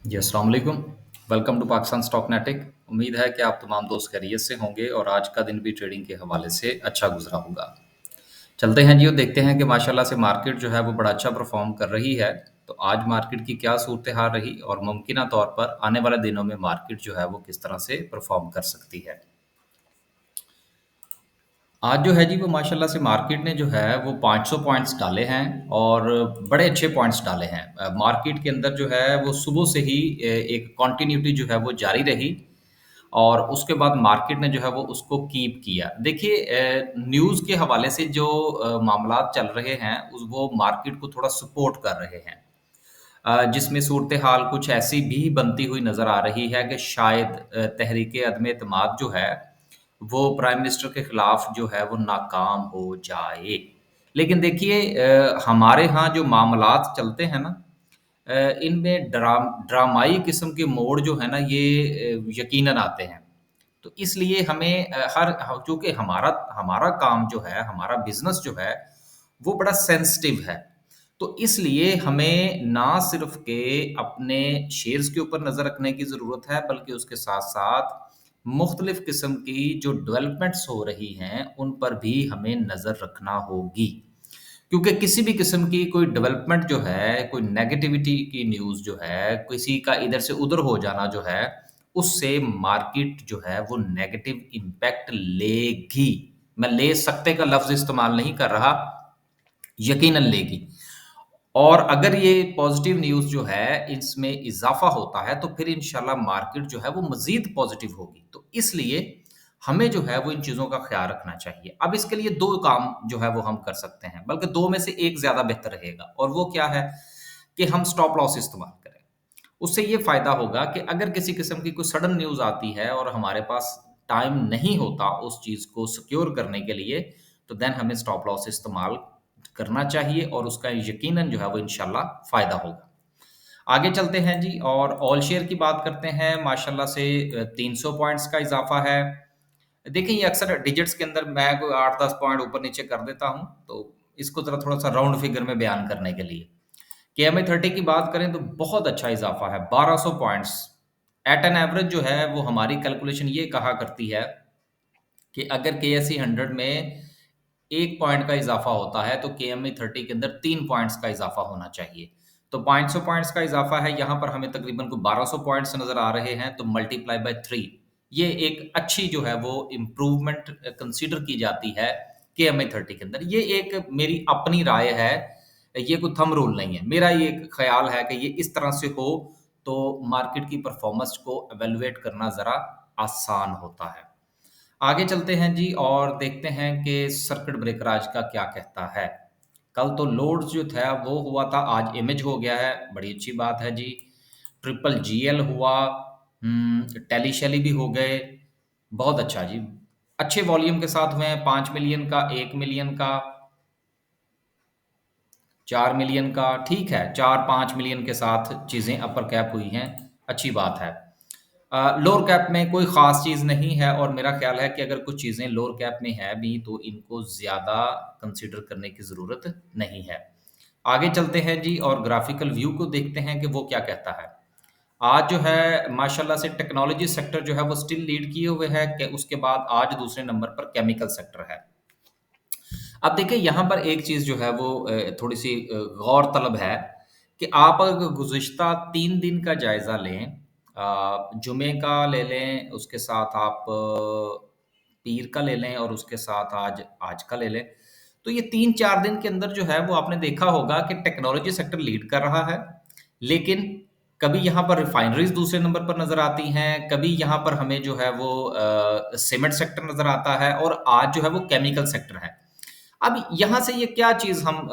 जी अस्सलाम वालेकुम। Welcome to Pakistan stock नेटिक। उम्मीद है कि आप तमाम दोस्त खैरियत से होंगे और आज का दिन भी ट्रेडिंग के हवाले से अच्छा गुजरा होगा। चलते हैं जी और देखते हैं कि माशाल्लाह से मार्केट जो है वो बड़ा अच्छा परफॉर्म कर रही है। तो आज मार्केट की क्या सूरत हाल रही और मुमकिन तौर पर आने वाले दिनों में मार्केट जो है वो किस तरह से परफॉर्म कर सकती है। आज जो है जी वो माशाल्लाह से मार्केट ने जो है वो 500 पॉइंट्स डाले हैं और बड़े अच्छे पॉइंट्स डाले हैं। मार्केट के अंदर जो है वो सुबह से ही एक कंटिन्यूटी जो है वो जारी रही और उसके बाद मार्केट ने जो है वो उसको कीप किया। देखिए न्यूज़ के हवाले से जो मामलात चल रहे हैं उस वो मार्केट को थोड़ा सपोर्ट कर रहे हैं। जिसमें सूरत हाल कुछ ऐसी भी बनती हुई नज़र आ रही है कि शायद तहरीक अदम एतमाद जो है वो प्राइम मिनिस्टर के खिलाफ जो है वो नाकाम हो जाए। लेकिन देखिए हमारे यहाँ जो मामलात चलते हैं ना इनमें ड्रामाई किस्म के मोड़ जो है ना ये यकीनन आते हैं। तो इसलिए हमें चूँकि हमारा हमारा काम जो है, हमारा बिज़नेस जो है, वो बड़ा सेंसिटिव है। तो इसलिए हमें ना सिर्फ़ के अपने शेयर्स के ऊपर नज़र रखने की ज़रूरत है, बल्कि उसके साथ-साथ मुख़्तलिफ़ किस्म की जो डेवलपमेंट्स हो रही हैं, उन पर भी हमें नज़र रखना होगी। क्योंकि किसी भी किस्म की कोई डेवलपमेंट जो है, कोई नेगेटिविटी की न्यूज़ जो है, किसी का इधर से उधर हो जाना जो है, उससे मार्केट जो है वो नेगेटिव इम्पैक्ट लेगी। मैं ले सकते का लफ़्ज़ इस्तेमाल नहीं कर रहा, यकीनन लेगी। और अगर ये पॉज़िटिव न्यूज़ जो है, इसमें इज़ाफ़ा होता है, तो फिर इंशाल्लाह मार्केट जो है वो मज़ीद पॉज़िटिव होगी। तो इसलिए हमें जो है वो इन चीज़ों का ख़्याल रखना चाहिए। अब इसके लिए 2 काम जो है वो हम कर सकते हैं, बल्कि 2 में से 1 ज़्यादा बेहतर रहेगा और वो क्या है कि हम स्टॉप लॉस इस्तेमाल करें। उससे ये फ़ायदा होगा कि अगर किसी किस्म की कोई सडन न्यूज़ आती है और हमारे पास टाइम नहीं होता उस चीज़ को सिक्योर करने के लिए, तो देन हमें स्टॉप लॉस इस्तेमाल करना चाहिए और उसका यकीनन जो है वो इंशाल्लाह फ़ायदा होगा। आगे चलते हैं जी और ऑल शेयर की बात करते हैं। माशाल्लाह से 300 पॉइंट्स का इज़ाफ़ा है। देखिए, ये अक्सर डिजिट्स के अंदर मैं कोई 8-10 पॉइंट ऊपर-नीचे कर देता हूँ, तो इसको ज़रा थोड़ा-सा राउंड फिगर में बयान करने के लिए। केएमए 30 की बात करें तो बहुत अच्छा इज़ाफ़ा है, 1200 पॉइंट्स। एट एन एवरेज जो है वो हमारी कैलकुलेशन ये कहा करती है कि अगर केएसई 100 में 1 पॉइंट का इज़ाफ़ा होता है, तो केएमए 30 के अंदर 3 पॉइंट्स का इज़ाफ़ा होना चाहिए। तो 500 पॉइंट्स का इज़ाफ़ा है, यहाँ पर हमें तकरीबन को 1200 पॉइंट्स नज़र आ रहे हैं, तो मल्टीप्लाई बाय 3 ये एक अच्छी जो है वो इम्प्रूवमेंट कंसीडर की जाती है केएमए 30 के अंदर। ये एक मेरी अपनी राय है, ये कोई थंब रूल नहीं है। मेरा ये एक ख़्याल है कि ये इस तरह से हो, तो मार्केट की परफ़ॉर्मेंस को इवैल्यूएट करना ज़रा आसान होता है। आगे चलते हैं जी और देखते हैं कि सर्किट ब्रेकर आज का क्या कहता है। कल तो लोड्स जो था वो हुआ था, आज इमेज हो गया है, बड़ी अच्छी बात है जी। ट्रिपल जीएल हुआ, टेली शेली भी हो गए, बहुत अच्छा जी। अच्छे वॉल्यूम के साथ हुए हैं, 5 मिलियन का, 1 मिलियन का, 4 मिलियन का, ठीक है, 4-5 मिलियन के साथ चीज़ें अपर कैप हुई हैं, अच्छी बात है। लोअर कैप में कोई ख़ास चीज़ नहीं है और मेरा ख़्याल है कि अगर कुछ चीज़ें लोअर कैप में है भी तो इनको ज़्यादा कंसीडर करने की ज़रूरत नहीं है। आगे चलते हैं जी और ग्राफ़िकल व्यू को देखते हैं कि वो क्या कहता है। आज जो है माशाल्लाह से टेक्नोलॉजी सेक्टर जो है वो स्टिल लीड किए हुए है कि उसके बाद आज दूसरे नंबर पर केमिकल सेक्टर है। अब देखिए यहाँ पर एक चीज़ जो है वो थोड़ी-सी गौर तलब है कि आप अगर गुज़िश्ता 3 दिन का जायज़ा लें, जुमे का ले लें, उसके साथ आप पीर का ले लें और उसके साथ आज आज का ले लें, तो ये 3-4 दिन के अंदर जो है वो आपने देखा होगा कि टेक्नोलॉजी सेक्टर लीड कर रहा है। लेकिन कभी यहाँ पर रिफाइनरीज़ दूसरे नंबर पर नज़र आती हैं, कभी यहाँ पर हमें जो है वो सीमेंट सेक्टर नज़र आता है और आज जो है वो केमिकल सेक्टर है। अब यहाँ से ये क्या चीज़ हम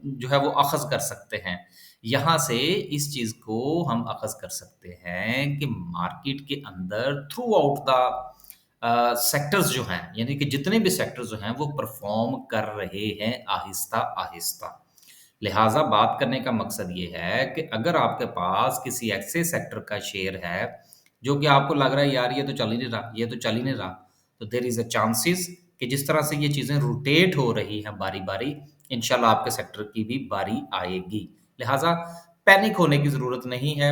जो है वो अख़ज़ कर सकते हैं? यहाँ से इस चीज़ को हम अख़ज़ कर सकते हैं कि मार्केट के अंदर थ्रू आउट द सेक्टर्स जो हैं, यानी कि जितने भी सेक्टर्स जो हैं, वो परफ़ॉर्म कर रहे हैं आहिस्ता-आहिस्ता। लिहाज़ा बात करने का मकसद ये है कि अगर आपके पास किसी ऐसे सेक्टर का शेयर है, जो कि आपको लग रहा है यार ये तो चल ही नहीं रहा, ये तो चल ही नहीं रहा, तो देयर इज़ अ चांसेस कि जिस तरह से ये चीज़ें रोटेट हो रही हैं बारी-बारी, इंशाल्लाह आपके सेक्टर की भी बारी आएगी। लिहाज़ा पैनिक होने की ज़रूरत नहीं है।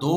2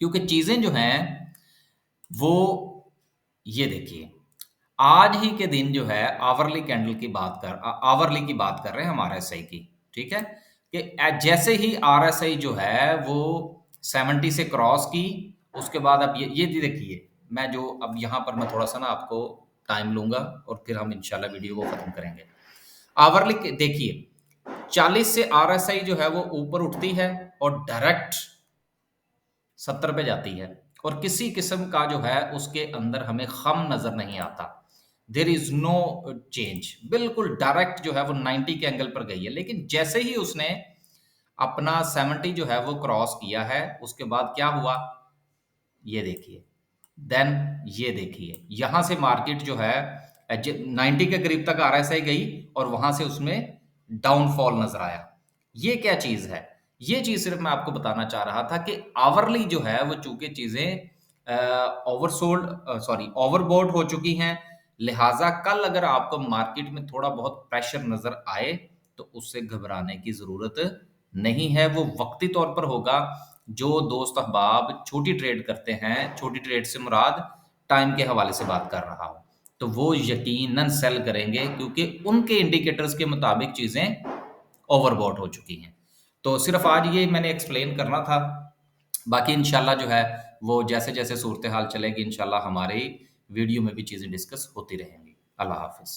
क्योंकि चीज़ें जो हैं वो ये देखिए, आज ही के दिन जो है आवरली कैंडल की आवरली की बात कर रहे हैं हम आरएसआई की, ठीक है? कि जैसे ही आरएसआई जो है वो 70 से क्रॉस की, उसके बाद अब ये देखिए, मैं जो अब यहाँ पर मैं थोड़ा-सा ना आपको टाइम लूँगा और फिर हम इंशाल्लाह वीडियो को खत्म करेंगे। आवरली के देखिए, 40 से आरएसआई जो है वो ऊपर उठती है और डायरेक्ट 70 पे जाती है और किसी किस्म का जो है उसके अंदर हमें खम नजर नहीं आता। देर इज नो चेंज, बिल्कुल डायरेक्ट जो है वो 90 के एंगल पर गई है। लेकिन जैसे ही उसने अपना 70 जो है वो क्रॉस किया है, उसके बाद क्या हुआ ये देखिए, देन ये देखिए, यहां से मार्केट जो है 90 के करीब तक आरएसआई गई और वहां से उसमें डाउनफॉल नजर आया। ये क्या चीज है? ये चीज सिर्फ मैं आपको बताना चाह रहा था कि आवरली जो है वो चूंकि चीजें ओवरसोल्ड सॉरी ओवरबोट हो चुकी हैं, लिहाजा कल अगर आपको मार्केट में थोड़ा बहुत प्रेशर नजर आए तो उससे घबराने की जरूरत नहीं है। वो वक्ती तौर पर होगा। जो दोस्त अहबाब छोटी ट्रेड करते हैं, छोटी ट्रेड से मुराद टाइम के हवाले से बात कर रहा हूं, तो वो यकीनन सेल करेंगे क्योंकि उनके इंडिकेटर्स के मुताबिक चीजें ओवरबॉट हो चुकी हैं। तो सिर्फ आज ये मैंने एक्सप्लेन करना था। बाकी इंशाल्लाह जो है वो जैसे जैसे सूरत हाल चलेगी इंशाल्लाह हमारी वीडियो में भी चीजें डिस्कस होती रहेंगी। अल्लाह हाफिज।